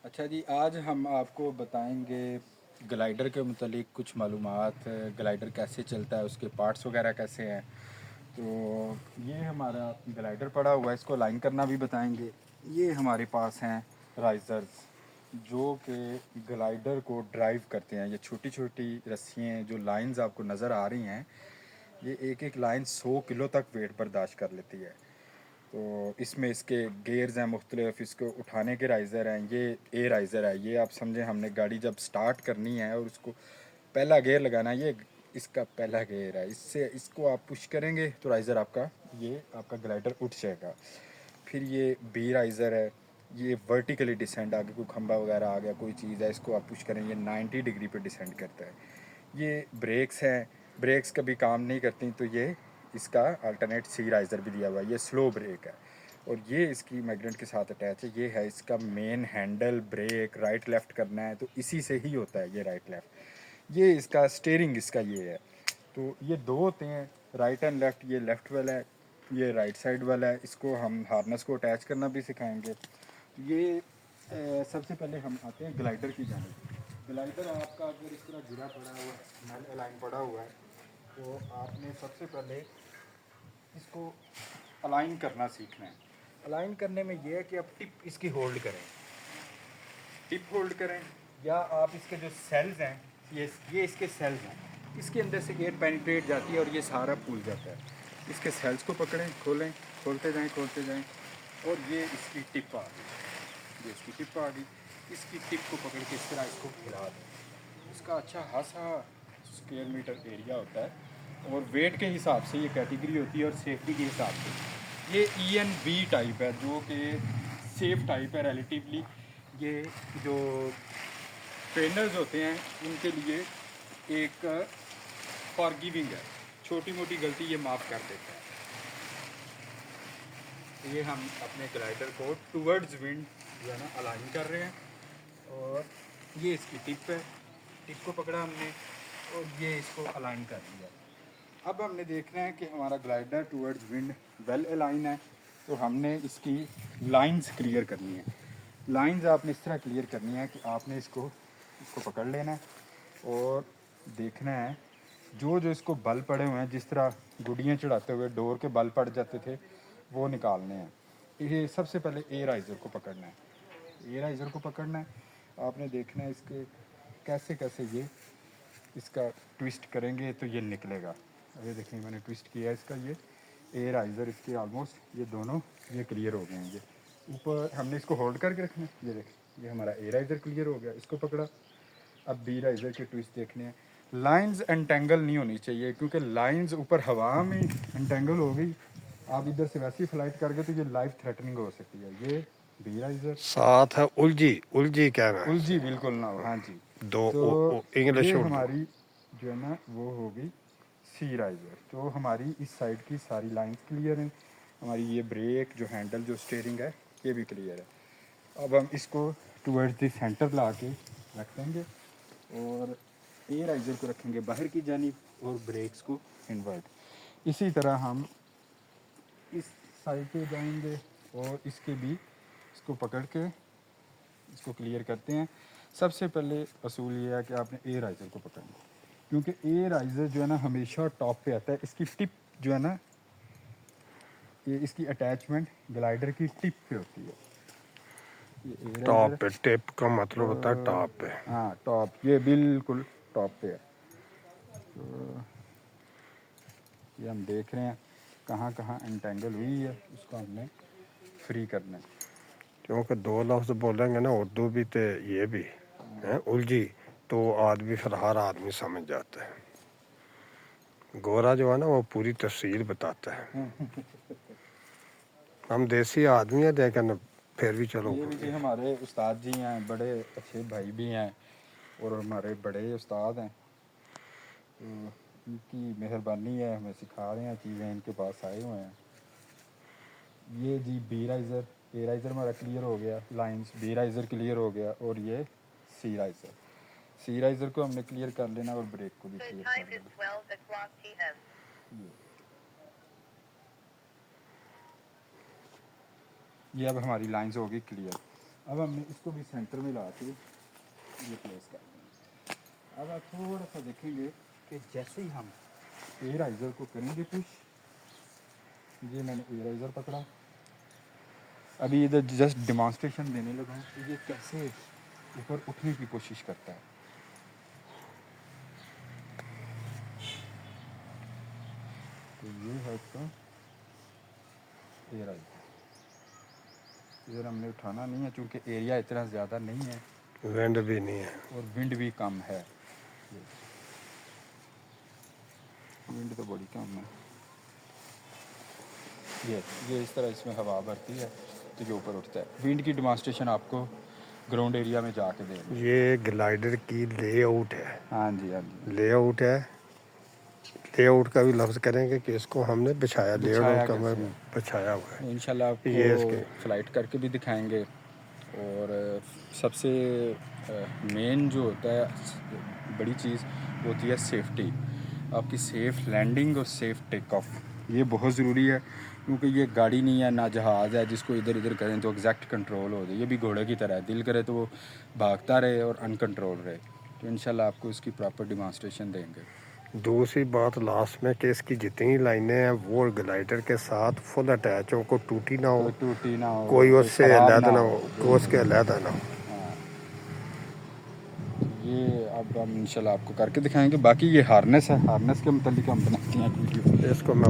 अच्छा जी, आज हम आपको बताएंगे ग्लाइडर के मुतालिक कुछ मालूमात। ग्लाइडर कैसे चलता है, उसके पार्ट्स वगैरह कैसे हैं। तो ये हमारा ग्लाइडर पड़ा हुआ है, इसको लाइन करना भी बताएंगे। ये हमारे पास हैं राइजर्स जो कि ग्लाइडर को ड्राइव करते हैं। ये छोटी छोटी रस्सियाँ जो लाइंस आपको नज़र आ रही हैं, ये एक एक लाइन 100 किलो तक वेट बर्दाश्त कर लेती है। तो इसमें इसके गेयर्स हैं मुख्तलिफ, इसको उठाने के राइज़र हैं। ये ए राइज़र है, ये आप समझें हमने गाड़ी जब स्टार्ट करनी है और उसको पहला गेयर लगाना है, ये इसका पहला गेयर है। इससे इसको आप पुश करेंगे तो राइज़र आपका ये आपका ग्लाइडर उठ जाएगा। फिर ये बी राइज़र है, ये वर्टिकली डिसेंड, आगे कोई खंबा वगैरह आ गया कोई चीज़ है, इसको आप पुश करें, ये 90 डिग्री पे डिसेंड करता है। ये ब्रेक्स हैं, ब्रेक्स कभी काम नहीं करती तो ये इसका अल्टरनेट सी राइज़र भी दिया हुआ है, ये स्लो ब्रेक है। और ये इसकी मैग्नेट के साथ अटैच है। ये है इसका main handle, brake right left करना है तो इसी से ही होता है ये राइट लेफ़्ट। ये इसका स्टीयरिंग इसका ये है। तो ये दो होते हैं, राइट एंड लेफ़्ट। ये लेफ़्ट वाला है, ये राइट साइड वाला है। इसको हम हार्नेस को अटैच करना भी सिखाएंगे। ये सबसे पहले हम आते हैं ग्लाइडर की जानिब। ग्लाइडर आपका अगर इस तरह गिरा पड़ा हुआ है, मेल अलाइन पड़ा हुआ है, तो आपने सबसे पहले इसको अलाइन करना सीखना है। अलाइन करने में यह है कि आप टिप इसकी होल्ड करें, टिप होल्ड करें, या आप इसके जो सेल्स हैं, ये इसके सेल्स हैं, इसके अंदर से एयर पेनिट्रेट जाती है और ये सारा फूल जाता है। इसके सेल्स को पकड़ें, खोलें, खोलते जाएं और ये इसकी टिप आ गई, ये इसकी टिप आ गई। इसकी टिप को पकड़ के इस तरह इसको हिला दें। इसका अच्छा खासा स्क्वायर मीटर एरिया होता है और वेट के हिसाब से ये कैटेगरी होती है और सेफ्टी के हिसाब से ये ENB टाइप है, जो कि सेफ टाइप है रिलेटिवली। ये जो ट्रेनर्स होते हैं उनके लिए एक फॉरगिविंग है, छोटी मोटी गलती ये माफ़ कर देता है। ये हम अपने ग्लाइडर को टूवर्ड्स विंड जो है ना अलाइन कर रहे हैं और ये इसकी टिप है, टिप को पकड़ा हमने और ये इसको अलाइन कर दिया। अब हमने देखना है कि हमारा glider towards wind well align है, तो हमने इसकी लाइंस क्लियर करनी है। लाइंस आपने इस तरह क्लियर करनी है कि आपने इसको इसको पकड़ लेना है और देखना है जो जो इसको बल पड़े हुए हैं, जिस तरह गुड़ियाँ चढ़ाते हुए डोर के बल पड़ जाते थे, वो निकालने हैं। ये सबसे पहले ए राइज़र को पकड़ना है, ए राइज़र को पकड़ना है। आपने देखना है इसके कैसे कैसे ये इसका ट्विस्ट करेंगे तो ये निकलेगा। ये देखिए मैंने ट्विस्ट किया है इसका, ये ए राइज़र इसके ऑलमोस्ट ये दोनों ये क्लियर हो गए हैं। ये ऊपर हमने इसको होल्ड करके रखना है। ये देखिए ये हमारा ए राइज़र क्लियर हो गया, इसको पकड़ा। अब बी राइज़र के ट्विस्ट देखने हैं। लाइंस एंटेंगल नहीं होनी चाहिए, क्योंकि लाइंस ऊपर हवा में एंटेंगल हो गई, आप इधर से वैसी फ्लाइट कर गए तो ये लाइफ थ्रेटनिंग हो सकती है। ये बी राइज़र साथ है उलझी उलझी कहना उलझी है बिल्कुल ना हो, हाँ जी। दो तो ये इंग्लिश उर्दू। हमारी जो है ना वो हो गई सी राइज़र। तो हमारी इस साइड की सारी लाइंस क्लियर हैं। हमारी ये ब्रेक जो हैंडल जो स्टीयरिंग है ये भी क्लियर है। अब हम इसको टूवर्ड्स द सेंटर ला के रख देंगे और ए राइज़र को रखेंगे बाहर की जानिब और ब्रेक्स को इनवर्ट। इसी तरह हम इस साइड पे जाएंगे और इसके भी इसको पकड़ के इसको क्लियर करते हैं। सबसे पहले असूल ये है कि आपने ए राइज़र को पकड़ना, क्योंकि ए राइज़र जो है ना हमेशा टॉप पे आता है। इसकी टिप जो है ना, ये इसकी अटैचमेंट ग्लाइडर की टिप पे होती है। ये ए टॉप राइज़र, पे टेप का मतलब होता है टॉप पे। हाँ टॉप, ये बिल्कुल टॉप पे है। तो ये हम देख रहे हैं कहाँ कहाँ एंटेंगल हुई है, उसको हमने फ्री करना है। क्योंकि दो लफ्ज बोलेंगे ना उर्दू भी तो ये भी है उलझी, तो आदमी फिर हर आदमी समझ जाता है। गोरा जो है ना वो पूरी तफसीर बताता है। हम देसी आदमी है लेकिन फिर भी चलो ये भी जी हमारे उस्ताद जी हैं, बड़े अच्छे भाई भी हैं और हमारे बड़े उस्ताद हैं। तो इनकी मेहरबानी है, हमें सिखा रहे हैं चीज़ें, इनके पास आए हुए हैं। ये जी बी राइज़र, ए राइज़र हमारा क्लियर हो गया, लाइंस बी राइज़र क्लियर हो गया और ये सी राइज़र। सी राइज़र को हमने क्लियर कर लेना और ब्रेक को भी क्लियर कर लेना। ये अब हमारी लाइंस हो गई क्लियर। अब हमने इसको भी सेंटर में ला के ये प्लेस कर देंगे। अब आप थोड़ा सा देखेंगे कि जैसे ही हम एयराइज़र को करेंगे पुश, ये मैंने एयराइज़र पकड़ा, अभी इधर जस्ट डिमॉन्स्ट्रेशन देने लगा हूँ कि ये कैसे ऊपर उठने की कोशिश करता है। तो ये है इसका एयराइज़र। इधर हमने उठाना नहीं है क्योंकि एरिया इतना ज़्यादा नहीं है विंड भी नहीं है। और विंड भी कम है। विंड तो बड़ी कम है। ये इस तरह इसमें हवा भरती है तो ये ऊपर उठता है। विंड की डिमॉन्स्ट्रेशन आपको ग्राउंड एरिया में जाके देंगे। ये ग्लाइडर की लेआउट है। हाँ जी, हाँ जी। लेआउट है। लेआउट का भी लफ्ज़ करेंगे कि इसको हमने बिछाया। लेआउट का मैं कैसे है? बिछाया हुआ है। इंशाल्लाह ये आपको इसके फ्लाइट करके भी दिखाएंगे। और सबसे मेन जो होता है बड़ी चीज़ होती है सेफ्टी। आपकी सेफ़ लैंडिंग और सेफ़ टेक ऑफ, ये बहुत ज़रूरी है क्योंकि ये गाड़ी नहीं है ना जहाज़ है जिसको इधर इधर करें तो एग्जैक्ट कंट्रोल हो जाए। ये भी घोड़े की तरह है, दिल करे तो वो भागता रहे और अनकंट्रोल रहे। तो इंशाल्लाह आपको इसकी प्रॉपर डिमॉन्स्ट्रेशन देंगे। दूसरी बात लास्ट में कि इसकी जितनी लाइनें हैं वो ग्लाइडर के साथ फुल अटैच हो, को टूटी ना हो, कोई टूटी ना हो, कोई कोई उससे ख़राब अलग ना हो। हो, कोई उसके अलग ना हो। हाँ, ये अब हम इंशाल्लाह आपको करके दिखाएंगे। बाकी ये हार्नेस है, हार्नेस के मतलब हम बनाते हैं वीडियो। इसको मैं